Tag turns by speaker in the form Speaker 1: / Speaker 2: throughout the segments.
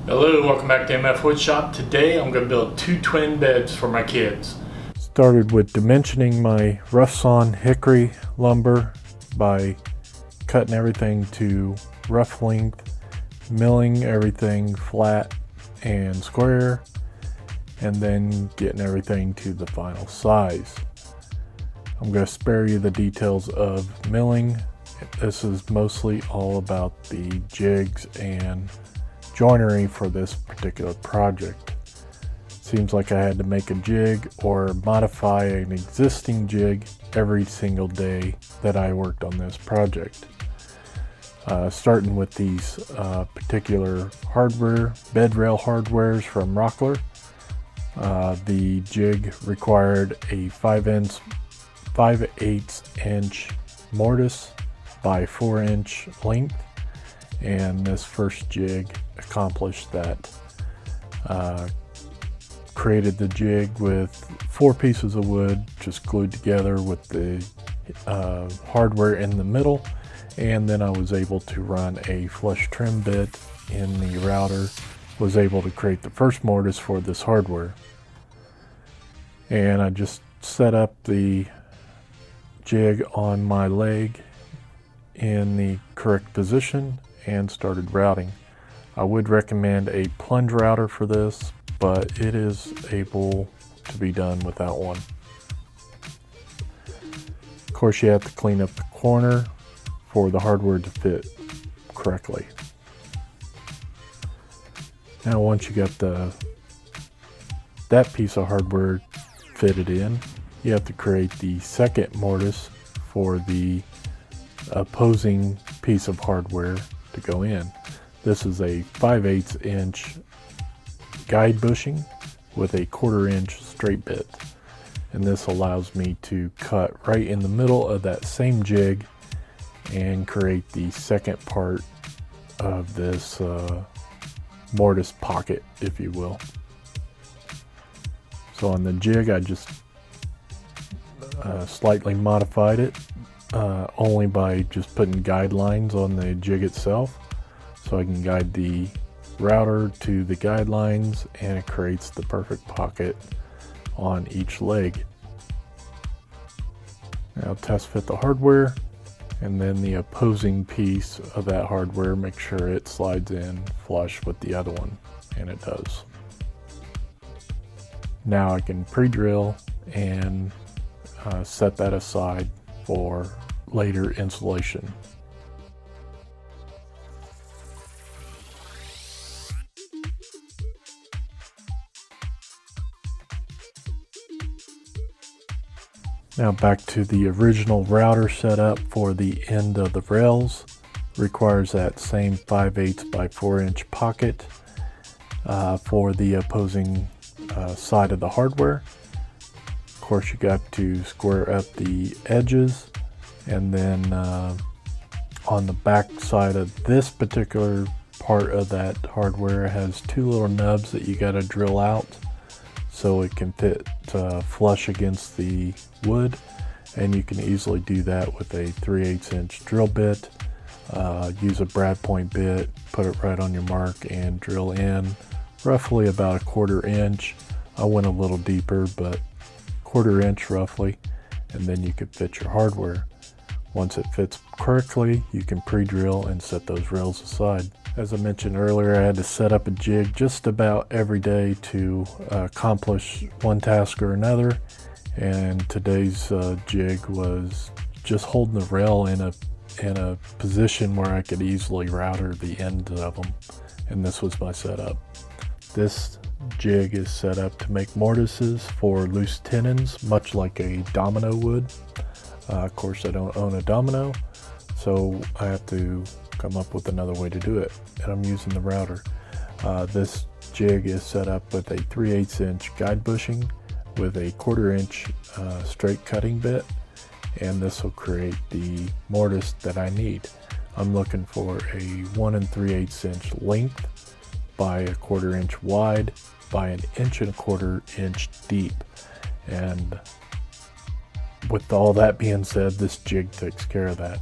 Speaker 1: Hello, welcome back to MFWoodShop. Today I'm going to build two twin beds for my kids.
Speaker 2: Started with dimensioning my rough sawn hickory lumber by cutting everything to rough length, milling everything flat and square, and then getting everything to the final size. I'm going to spare you the details of milling. This is mostly all about the jigs and joinery for this particular project. Seems like I had to make a jig or modify an existing jig every single day that I worked on this project. Starting with these particular hardware, bed rail hardwares from Rockler. The jig required a 5/8 inch mortise by 4-inch length, and this first jig accomplished that. Created the jig with 4 pieces of wood just glued together with the hardware in the middle, and then I was able to run a flush trim bit in the router, was able to create the first mortise for this hardware. And I just set up the jig on my leg in the correct position and started routing. I would recommend a plunge router for this, but it is able to be done without one. Of course, you have to clean up the corner for the hardware to fit correctly. Now once you got that piece of hardware fitted in, you have to create the second mortise for the opposing piece of hardware to go in. This is a 5/8 inch guide bushing with a 1/4 inch straight bit, and this allows me to cut right in the middle of that same jig and create the second part of this mortise pocket, if you will. So on the jig I just slightly modified it only by just putting guidelines on the jig itself, so I can guide the router to the guidelines, and it creates the perfect pocket on each leg. Now test fit the hardware, and then the opposing piece of that hardware, make sure it slides in flush with the other one, and it does. Now I can pre-drill and set that aside for later installation. Now back to the original router setup for the end of the rails. Requires that same 5/8 by 4-inch pocket for the opposing side of the hardware. Of course, you got to square up the edges, and then on the back side of this particular part of that hardware has 2 little nubs that you got to drill out so it can fit flush against the wood, and you can easily do that with a 3/8 inch drill bit. Use a brad point bit, put it right on your mark, and drill in roughly about a 1/4 inch. I went a little deeper, but 1/4 inch roughly, and then you could fit your hardware. Once it fits correctly, you can pre-drill and set those rails aside. As I mentioned earlier, I had to set up a jig just about every day to accomplish one task or another, and today's jig was just holding the rail in a position where I could easily router the ends of them, and this was my setup. This jig is set up to make mortises for loose tenons, much like a domino would. Of course, I don't own a domino, so I have to come up with another way to do it, and I'm using the router. This jig is set up with a 3/8 inch guide bushing with a 1/4 inch straight cutting bit, and this will create the mortise that I need. I'm looking for a 1 3/8 inch length by a 1/4 inch wide by 1 1/4 inch deep, and with all that being said, this jig takes care of that.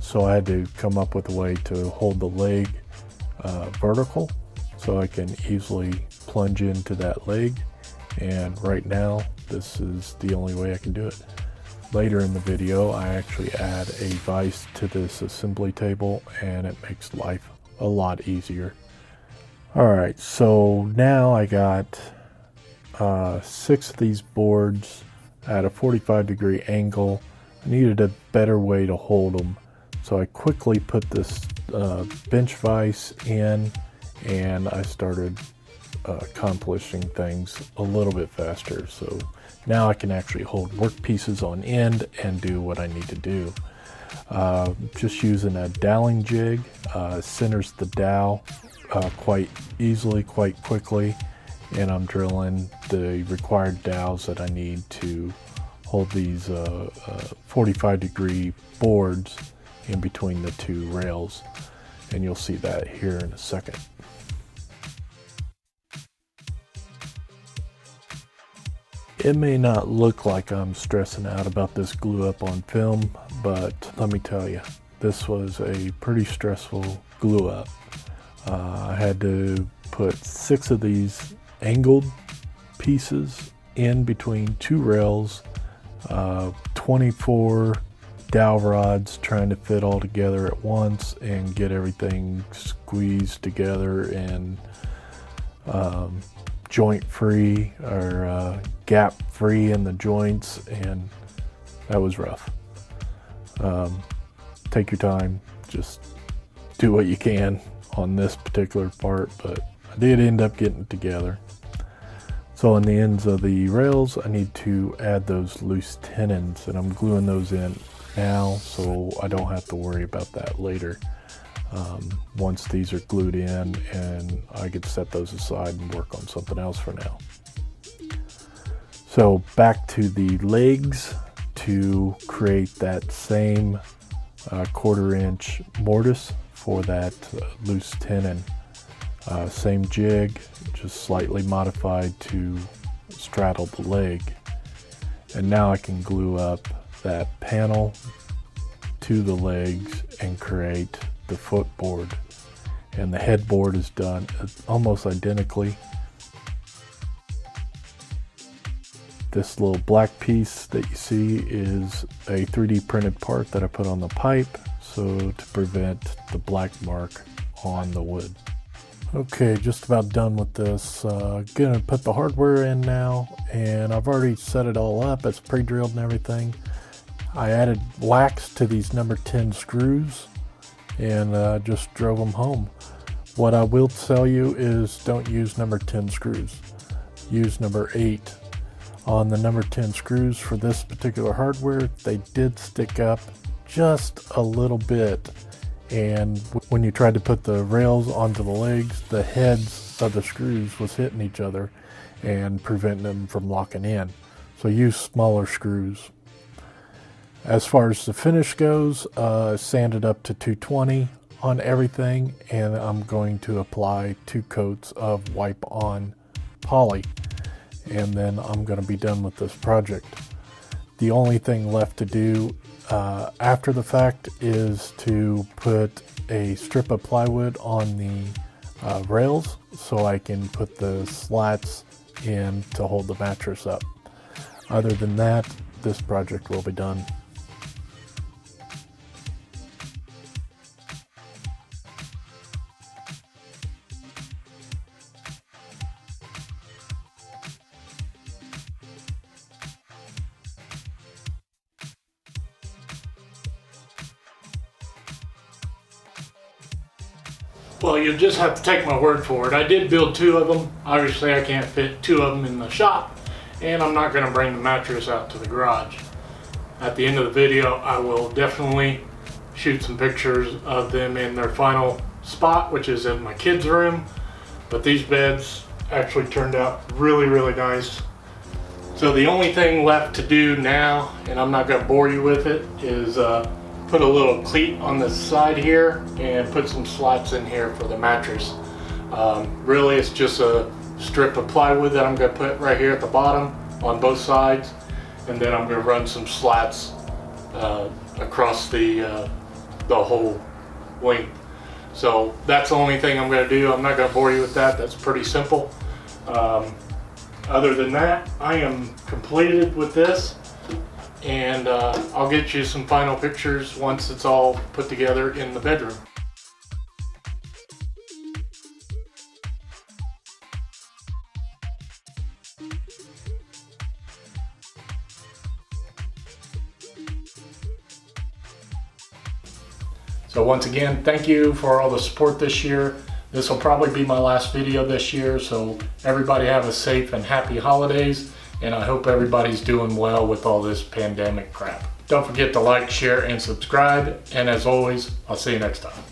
Speaker 2: So I had to come up with a way to hold the leg vertical so I can easily plunge into that leg. And right now, this is the only way I can do it. Later in the video, I actually add a vise to this assembly table, and it makes life a lot easier. Alright, so now I got 6 of these boards at a 45-degree angle. I needed a better way to hold them, so I quickly put this bench vise in, and I started accomplishing things a little bit faster. So now I can actually hold work pieces on end and do what I need to do. Just using a doweling jig, centers the dowel quite easily, quite quickly, and I'm drilling the required dowels that I need to hold these 45-degree boards in between the 2 rails, and you'll see that here in a second. It may not look like I'm stressing out about this glue up on film, but let me tell you, this was a pretty stressful glue up. I had to put 6 of these angled pieces in between 2 rails, 24 dowel rods trying to fit all together at once and get everything squeezed together and joint free or gap free in the joints, and that was rough. Take your time, just do what you can on this particular part, but I did end up getting it together. So on the ends of the rails, I need to add those loose tenons, and I'm gluing those in now so I don't have to worry about that later. Once these are glued in, and I could set those aside and work on something else for now. So back to the legs to create that same 1/4 inch mortise for that loose tenon. Same jig, just slightly modified to straddle the leg. And now I can glue up that panel to the legs and create the footboard. And the headboard is done almost identically. This little black piece that you see is a 3D printed part that I put on the pipe, so to prevent the black mark on the wood. Okay, just about done with this. Gonna put the hardware in now, and I've already set it all up. It's pre-drilled and everything. I added wax to these number 10 screws and just drove them home. What I will tell you is don't use number 10 screws. Use number 8. On the number 10 screws for this particular hardware, they did stick up just a little bit, and when you tried to put the rails onto the legs, the heads of the screws was hitting each other and preventing them from locking in. So use smaller screws. As far as the finish goes, sanded up to 220 on everything, and I'm going to apply 2 coats of wipe on poly, and then I'm going to be done with this project. The only thing left to do after the fact is to put a strip of plywood on the rails so I can put the slats in to hold the mattress up. Other than that, this project will be done.
Speaker 1: Well, you'll just have to take my word for it. I did build 2 of them. Obviously, I can't fit 2 of them in the shop, and I'm not going to bring the mattress out to the garage. At the end of the video, I will definitely shoot some pictures of them in their final spot, which is in my kids' room. But these beds actually turned out really, really nice. So the only thing left to do now, and I'm not going to bore you with it, is put a little cleat on the side here and put some slats in here for the mattress. Really, it's just a strip of plywood that I'm going to put right here at the bottom on both sides, and then I'm going to run some slats across the whole length. So that's the only thing I'm gonna do. I'm not gonna bore you with that. That's pretty simple. Other than that, I am completed with this, and I'll get you some final pictures once it's all put together in the bedroom. So once again, thank you for all the support this year. This will probably be my last video this year, so everybody have a safe and happy holidays, and I hope everybody's doing well with all this pandemic crap. Don't forget to like, share, and subscribe, and as always, I'll see you next time.